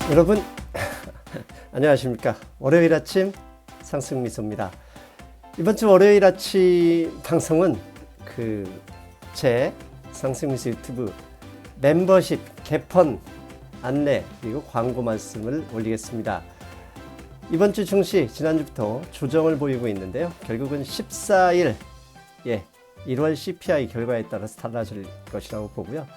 여러분 안녕하십니까. 월요일 아침 상승미소입니다. 이번 주 월요일 아침 방송은 제 상승미소 유튜브 멤버십 개편 안내 그리고 광고 말씀을 올리겠습니다. 이번 주 증시 지난주부터 조정을 보이고 있는데요. 결국은 14일 1월 CPI 결과에 따라서 달라질 것이라고 보고요.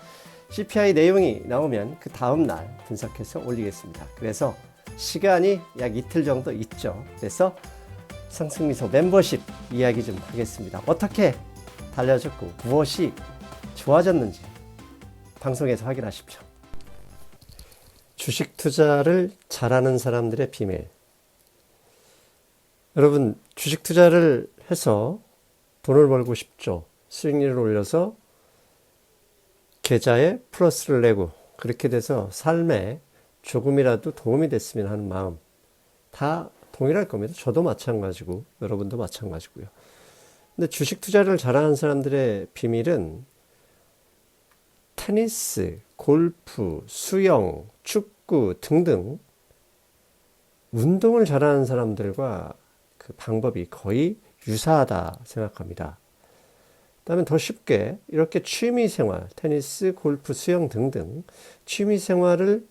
CPI 내용이 나오면 그 다음 날 분석해서 올리겠습니다. 그래서 시간이 약 이틀 정도 있죠. 그래서 상승미소 멤버십 이야기 좀 하겠습니다. 어떻게 달라졌고 무엇이 좋아졌는지 방송에서 확인하십시오. 주식 투자를 잘하는 사람들의 비밀. 여러분, 주식 투자를 해서 돈을 벌고 싶죠. 수익률을 올려서 계좌에 플러스를 내고 그렇게 돼서 삶에 조금이라도 도움이 됐으면 하는 마음 다 동일할 겁니다. 저도 마찬가지고 여러분도 마찬가지고요. 근데 주식 투자를 잘하는 사람들의 비밀은 테니스, 골프, 수영, 축구 등등 운동을 잘하는 사람들과 그 방법이 거의 유사하다 생각합니다. 그다음에 더 쉽게 이렇게 취미생활, 테니스, 골프, 수영 등등 취미생활을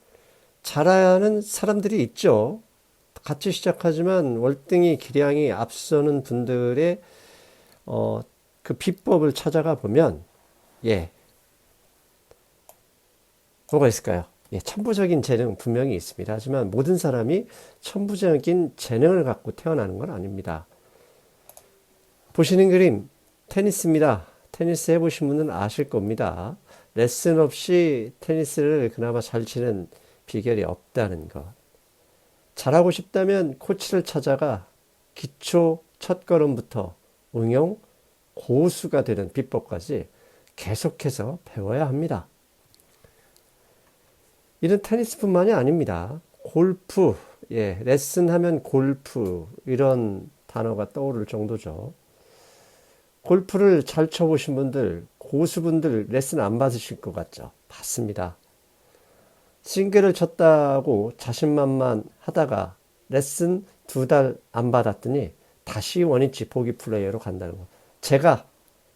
잘하는 사람들이 있죠. 같이 시작하지만 월등히 기량이 앞서는 분들의 그 비법을 찾아가 보면 뭐가 있을까요? 천부적인 재능 분명히 있습니다. 하지만 모든 사람이 천부적인 재능을 갖고 태어나는 건 아닙니다. 보시는 그림 테니스입니다. 테니스 해보신 분은 아실 겁니다. 레슨 없이 테니스를 그나마 잘 치는 비결이 없다는 것. 잘하고 싶다면 코치를 찾아가 기초 첫걸음부터 응용 고수가 되는 비법까지 계속해서 배워야 합니다. 이는 테니스뿐만이 아닙니다. 골프, 레슨하면 골프 이런 단어가 떠오를 정도죠. 골프를 잘 쳐보신 분들, 고수분들 레슨 안 받으실 것 같죠? 받습니다. 싱글을 쳤다고 자신만만 하다가 레슨 2달 안 받았더니 다시 원위치 보기 플레이어로 간다는 거. 제가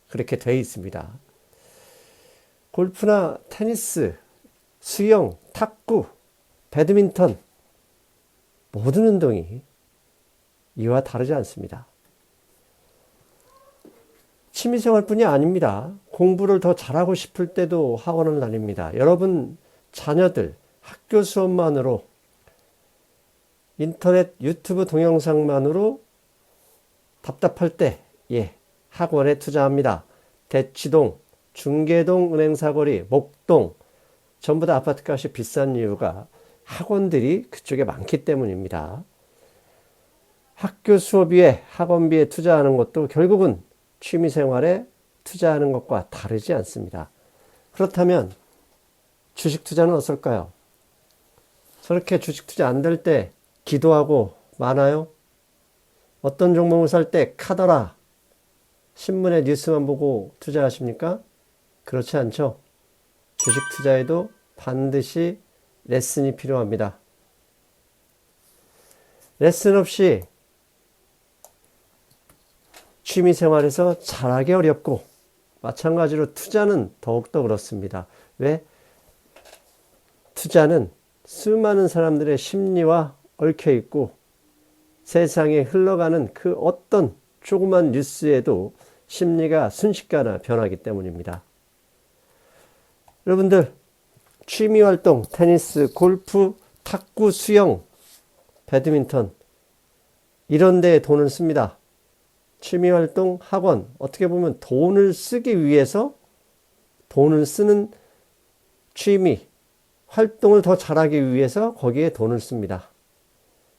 그렇게 돼 있습니다. 골프나 테니스, 수영, 탁구, 배드민턴 모든 운동이 이와 다르지 않습니다. 취미생활뿐이 아닙니다. 공부를 더 잘하고 싶을 때도 학원을 다닙니다. 여러분 자녀들 학교 수업만으로 인터넷 유튜브 동영상만으로 답답할 때 학원에 투자합니다. 대치동, 중계동 은행사거리, 목동 전부 다 아파트값이 비싼 이유가 학원들이 그쪽에 많기 때문입니다. 학교 수업비에 학원비에 투자하는 것도 결국은 취미생활에 투자하는 것과 다르지 않습니다. 그렇다면 주식 투자는 어떨까요? 저렇게 주식 투자 안 될 때 기도하고 많아요? 어떤 종목을 살 때 카더라 신문에 뉴스만 보고 투자하십니까? 그렇지 않죠? 주식 투자에도 반드시 레슨이 필요합니다. 레슨 없이 취미생활에서 잘하기 어렵고 마찬가지로 투자는 더욱더 그렇습니다. 왜? 투자는 수많은 사람들의 심리와 얽혀있고 세상에 흘러가는 그 어떤 조그만 뉴스에도 심리가 순식간에 변하기 때문입니다. 여러분들 취미활동, 테니스, 골프, 탁구, 수영, 배드민턴 이런 데에 돈을 씁니다. 취미활동, 학원 어떻게 보면 돈을 쓰기 위해서 돈을 쓰는 취미, 활동을 더 잘하기 위해서 거기에 돈을 씁니다.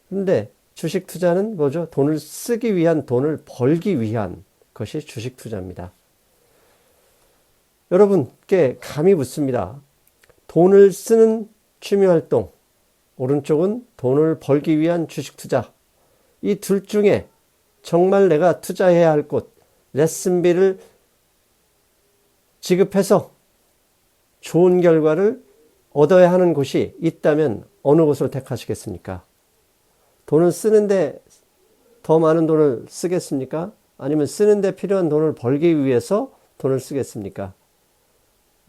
그런데 주식 투자는 뭐죠? 돈을 쓰기 위한, 돈을 벌기 위한 것이 주식 투자입니다. 여러분께 감이 붙습니다. 돈을 쓰는 취미활동, 오른쪽은 돈을 벌기 위한 주식 투자. 이 둘 중에 정말 내가 투자해야 할 곳, 레슨비를 지급해서 좋은 결과를 얻어야 하는 곳이 있다면 어느 곳을 택하시겠습니까? 돈을 쓰는데 더 많은 돈을 쓰겠습니까? 아니면 쓰는데 필요한 돈을 벌기 위해서 돈을 쓰겠습니까?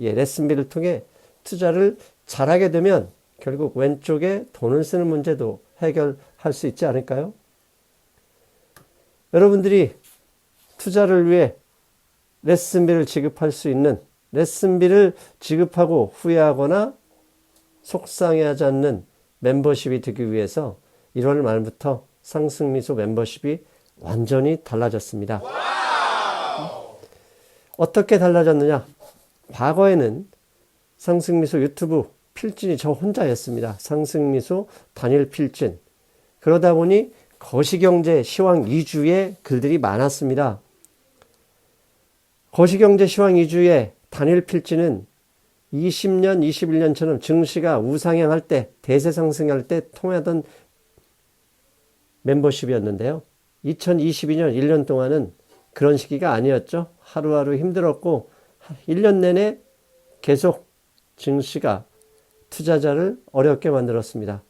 예, 레슨비를 통해 투자를 잘하게 되면 결국 왼쪽에 돈을 쓰는 문제도 해결할 수 있지 않을까요? 여러분들이 투자를 위해 레슨비를 지급할 수 있는, 레슨비를 지급하고 후회하거나 속상해하지 않는 멤버십이 되기 위해서 1월 말부터 상승미소 멤버십이 완전히 달라졌습니다. 어떻게 달라졌느냐? 과거에는 상승미소 유튜브 필진이 저 혼자였습니다. 상승미소 단일 필진. 그러다 보니 거시경제 시황 위주의 글들이 많았습니다. 거시경제 시황 위주의 단일 필진은 20년, 21년처럼 증시가 우상향할 때, 대세 상승할 때 통하던 멤버십이었는데요. 2022년 1년 동안은 그런 시기가 아니었죠. 하루하루 힘들었고 1년 내내 계속 증시가 투자자를 어렵게 만들었습니다.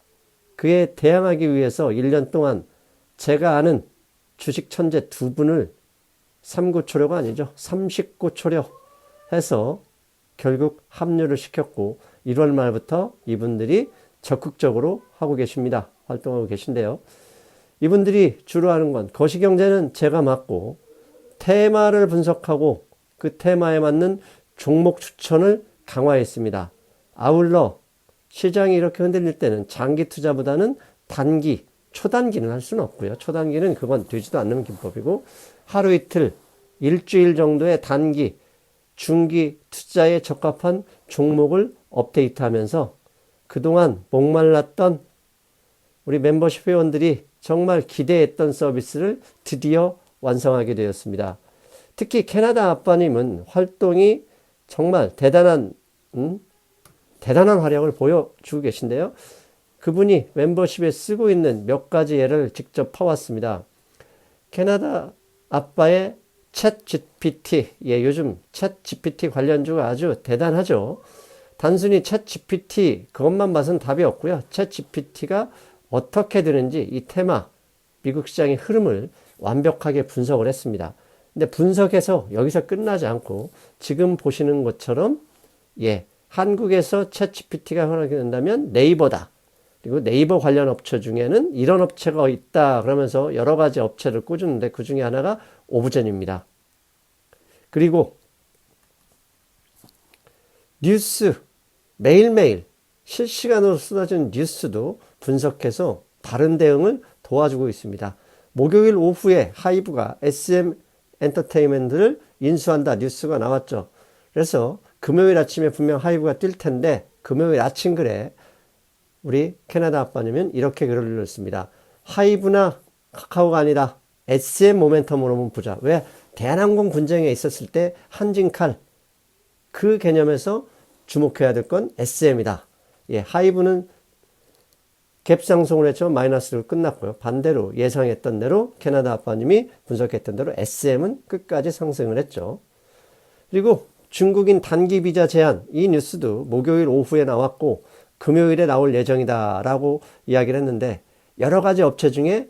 그에 대항하기 위해서 1년 동안 제가 아는 주식 천재 두 분을 3구초려가 아니죠. 30구초려 해서 결국 합류를 시켰고 1월 말부터 이분들이 적극적으로 하고 계십니다. 활동하고 계신데요. 이분들이 주로 하는 건 거시경제는 제가 맡고 테마를 분석하고 그 테마에 맞는 종목 추천을 강화했습니다. 아울러 시장이 이렇게 흔들릴 때는 장기 투자보다는 단기, 초단기는 할 수는 없고요. 초단기는 그건 되지도 않는 기법이고 하루 이틀, 일주일 정도의 단기, 중기 투자에 적합한 종목을 업데이트하면서 그동안 목말랐던 우리 멤버십 회원들이 정말 기대했던 서비스를 드디어 완성하게 되었습니다. 특히 캐나다 아빠님은 활동이 정말 대단한 활약을 보여주고 계신데요. 그분이 멤버십에 쓰고 있는 몇 가지 예를 직접 파왔습니다. 캐나다 아빠의 챗 GPT, 예, 요즘 챗 GPT 관련주가 아주 대단하죠. 단순히 챗 GPT 그것만 봐서는 답이 없고요. 챗 GPT가 어떻게 되는지 이 테마, 미국 시장의 흐름을 완벽하게 분석을 했습니다. 근데 분석해서 여기서 끝나지 않고 지금 보시는 것처럼 예, 한국에서 챗 GPT가 허락이 된다면 네이버다. 그리고 네이버 관련 업체 중에는 이런 업체가 있다 그러면서 여러 가지 업체를 꽂는데 그 중에 하나가 오브젠입니다. 그리고 뉴스 매일매일 실시간으로 쏟아지는 뉴스도 분석해서 바른 대응을 도와주고 있습니다. 목요일 오후에 하이브가 SM 엔터테인먼트를 인수한다 뉴스가 나왔죠. 그래서 금요일 아침에 분명 하이브가 뛸 텐데 금요일 아침 글에 우리 캐나다 아빠님은 이렇게 글을 올렸습니다. 하이브나 카카오가 아니라 SM 모멘텀으로 한번 보자. 왜? 대한항공 분쟁에 있었을 때 한진칼 그 개념에서 주목해야 될 건 SM이다. 예, 하이브는 갭상승을 했지만 마이너스로 끝났고요. 반대로 예상했던 대로 캐나다 아빠님이 분석했던 대로 SM은 끝까지 상승을 했죠. 그리고 중국인 단기 비자 제한 이 뉴스도 목요일 오후에 나왔고 금요일에 나올 예정이다 라고 이야기를 했는데 여러 가지 업체 중에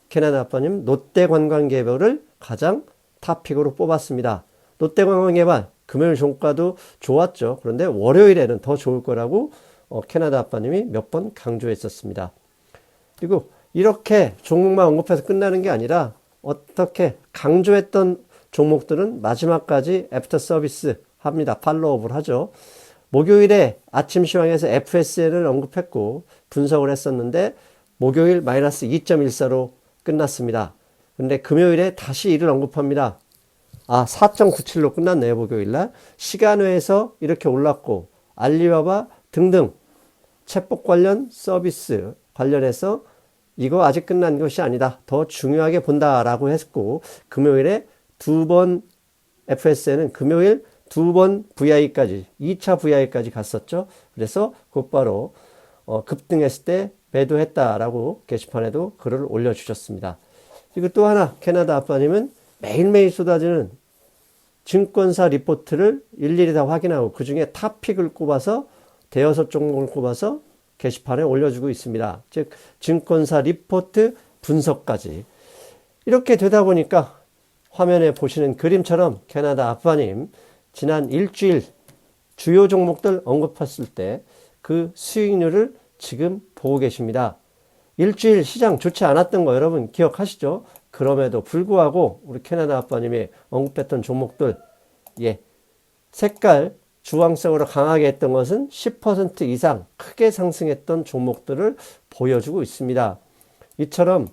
캐나다 아빠님 롯데관광개발을 가장 탑픽으로 뽑았습니다. 롯데관광개발 금요일 종가도 좋았죠. 그런데 월요일에는 더 좋을 거라고 캐나다 아빠님이 몇 번 강조했었습니다. 그리고 이렇게 종목만 언급해서 끝나는 게 아니라 어떻게 강조했던 종목들은 마지막까지 애프터 서비스 합니다. 팔로우업을 하죠. 목요일에 아침 시황에서 FSN을 언급했고 분석을 했었는데 목요일 마이너스 2.14로 끝났습니다. 근데 금요일에 다시 이를 언급합니다. 4.97로 끝났네요. 목요일날. 시간외에서 이렇게 올랐고 알리바바 등등 챗봇 관련 서비스 관련해서 이거 아직 끝난 것이 아니다. 더 중요하게 본다라고 했고 금요일에 두 번 FSN은 금요일 두 번 VI까지 2차 VI까지 갔었죠. 그래서 곧바로 급등했을 때 매도했다라고 게시판에도 글을 올려주셨습니다. 그리고 또 하나 캐나다 아빠님은 매일매일 쏟아지는 증권사 리포트를 일일이 다 확인하고 그중에 탑픽을 꼽아서 대여섯 종목을 꼽아서 게시판에 올려주고 있습니다. 즉 증권사 리포트 분석까지. 이렇게 되다 보니까 화면에 보시는 그림처럼 캐나다 아빠님 지난 일주일 주요 종목들 언급했을 때 그 수익률을 지금 보고 계십니다. 일주일 시장 좋지 않았던 거 여러분 기억하시죠? 그럼에도 불구하고 우리 캐나다 아빠님이 언급했던 종목들, 예, 색깔 주황색으로 강하게 했던 것은 10% 이상 크게 상승했던 종목들을 보여주고 있습니다. 이처럼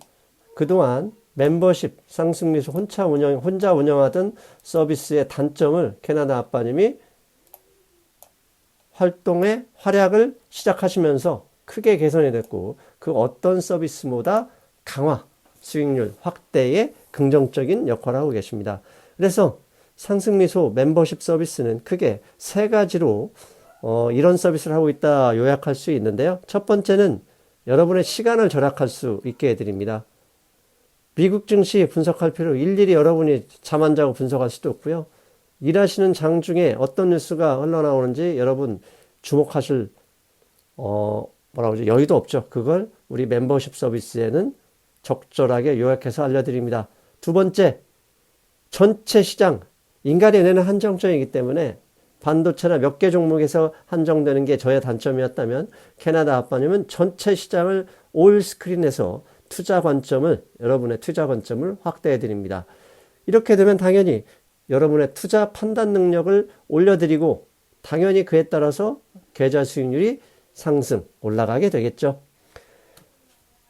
그동안 멤버십 상승미수 혼자 운영하던 서비스의 단점을 캐나다 아빠님이 활동의 활약을 시작하시면서 크게 개선이 됐고 그 어떤 서비스보다 강화, 수익률 확대에 긍정적인 역할을 하고 계십니다. 그래서 상승미소 멤버십 서비스는 크게 세 가지로 이런 서비스를 하고 있다 요약할 수 있는데요. 첫 번째는 여러분의 시간을 절약할 수 있게 해드립니다. 미국 증시 분석할 필요 일일이 여러분이 잠 안 자고 분석할 수도 없고요. 일하시는 장 중에 어떤 뉴스가 흘러나오는지 여러분 주목하실 여유도 없죠. 그걸 우리 멤버십 서비스에는 적절하게 요약해서 알려드립니다. 두 번째, 전체 시장, 인간의 뇌는 한정적이기 때문에 반도체나 몇 개 종목에서 한정되는 게 저의 단점이었다면 캐나다 아빠님은 전체 시장을 올 스크린에서 여러분의 투자 관점을 확대해 드립니다. 이렇게 되면 당연히 여러분의 투자 판단 능력을 올려드리고 당연히 그에 따라서 계좌 수익률이 올라가게 되겠죠.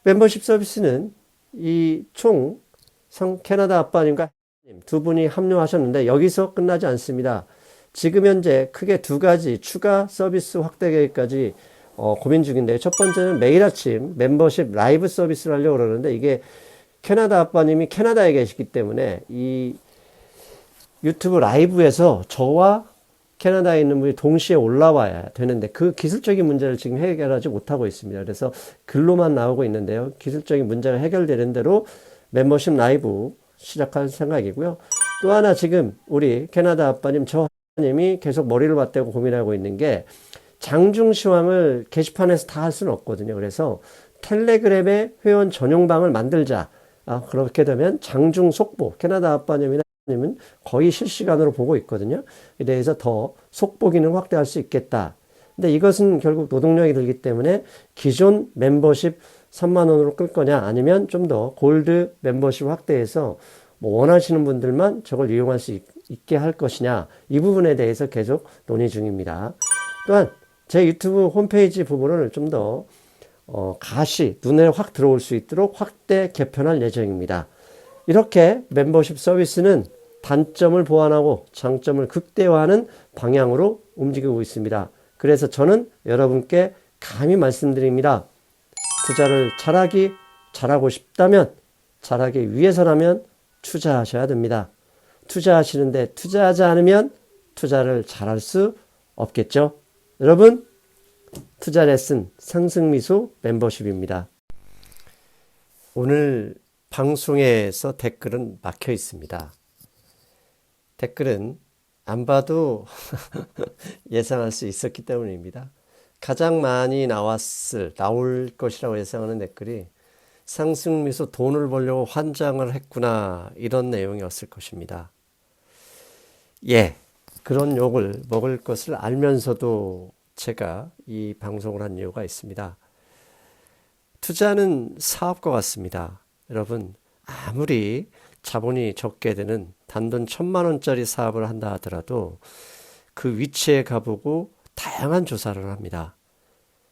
멤버십 서비스는 이 총 캐나다 아빠님과 두 분이 합류하셨는데 여기서 끝나지 않습니다. 지금 현재 크게 두 가지 추가 서비스 확대 계획까지 고민 중인데요. 첫 번째는 매일 아침 멤버십 라이브 서비스를 하려고 그러는데 이게 캐나다 아빠님이 캐나다에 계시기 때문에 이 유튜브 라이브에서 저와 캐나다에 있는 분이 동시에 올라와야 되는데 그 기술적인 문제를 지금 해결하지 못하고 있습니다. 그래서 글로만 나오고 있는데요. 기술적인 문제가 해결되는 대로 멤버십 라이브 시작할 생각이고요. 또 하나 지금 우리 캐나다 아빠님 저님이 계속 머리를 맞대고 고민하고 있는 게 장중시황을 게시판에서 다 할 수는 없거든요. 그래서 텔레그램의 회원 전용방을 만들자. 그렇게 되면 장중 속보, 캐나다 아빠님이나 님은 거의 실시간으로 보고 있거든요. 에 대해서 더 속보 기능을 확대할 수 있겠다. 근데 이것은 결국 노동력이 들기 때문에 기존 멤버십 3만 원으로 끌 거냐 아니면 좀 더 골드 멤버십 확대해서 원하시는 분들만 저걸 이용할 수 있게 할 것이냐 이 부분에 대해서 계속 논의 중입니다. 또한 제 유튜브 홈페이지 부분을 좀 더 눈에 확 들어올 수 있도록 확대 개편할 예정입니다. 이렇게 멤버십 서비스는 단점을 보완하고 장점을 극대화하는 방향으로 움직이고 있습니다. 그래서 저는 여러분께 감히 말씀드립니다. 투자를 잘하고 싶다면, 잘하기 위해서라면 투자하셔야 됩니다. 투자하시는데 투자하지 않으면 투자를 잘할 수 없겠죠. 여러분, 투자 레슨 상승미소 멤버십입니다. 오늘 방송에서 댓글은 막혀 있습니다. 댓글은 안 봐도 예상할 수 있었기 때문입니다. 가장 많이 나올 것이라고 예상하는 댓글이 상승미소 돈을 벌려고 환장을 했구나 이런 내용이었을 것입니다. 예, 그런 욕을 먹을 것을 알면서도 제가 이 방송을 한 이유가 있습니다. 투자는 사업과 같습니다. 여러분 아무리 자본이 적게 되는 단돈 1,000만 원짜리 사업을 한다 하더라도 그 위치에 가보고 다양한 조사를 합니다.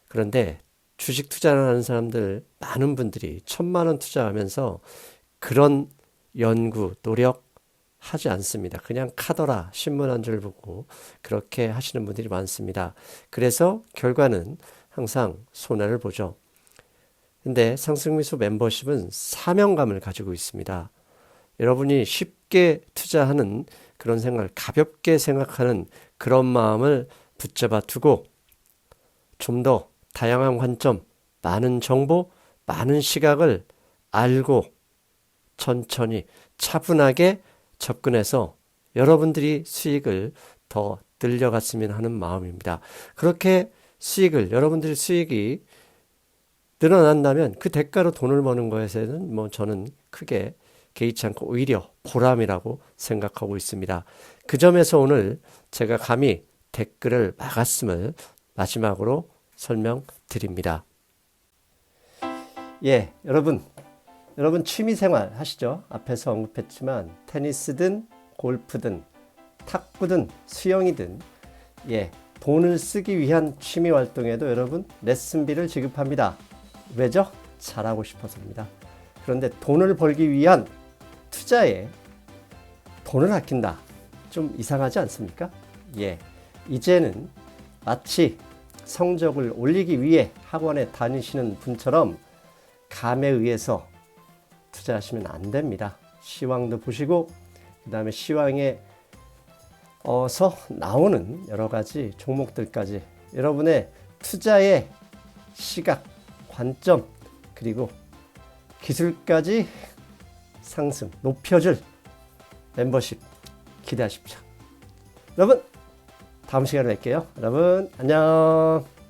그런데 주식 투자를 하는 사람들 많은 분들이 1,000만 원 투자하면서 그런 연구, 노력 하지 않습니다. 그냥 카더라 신문 한 줄 보고 그렇게 하시는 분들이 많습니다. 그래서 결과는 항상 손해를 보죠. 근데 상승미소 멤버십은 사명감을 가지고 있습니다. 여러분이 쉽게 투자하는 그런 생각을 가볍게 생각하는 그런 마음을 붙잡아 두고 좀 더 다양한 관점, 많은 정보, 많은 시각을 알고 천천히 차분하게 접근해서 여러분들이 수익을 더 늘려갔으면 하는 마음입니다. 그렇게 여러분들의 수익이 늘어난다면 그 대가로 돈을 버는 것에는 뭐 저는 크게 개의치 않고 오히려 보람이라고 생각하고 있습니다. 그 점에서 오늘 제가 감히 댓글을 막았음을 마지막으로 설명드립니다. 예, 여러분 취미생활 하시죠? 앞에서 언급했지만 테니스든 골프든 탁구든 수영이든 예, 돈을 쓰기 위한 취미 활동에도 여러분 레슨비를 지급합니다. 왜죠? 잘하고 싶어서입니다. 그런데 돈을 벌기 위한 투자에 돈을 아낀다. 좀 이상하지 않습니까? 예, 이제는 마치 성적을 올리기 위해 학원에 다니시는 분처럼 감에 의해서 투자하시면 안 됩니다. 시황도 보시고 그 다음에 시황에 어서 나오는 여러 가지 종목들까지 여러분의 투자의 시각, 관점 그리고 기술까지 상승, 높여줄 멤버십 기대하십시오. 여러분 다음 시간에 뵐게요. 여러분 안녕.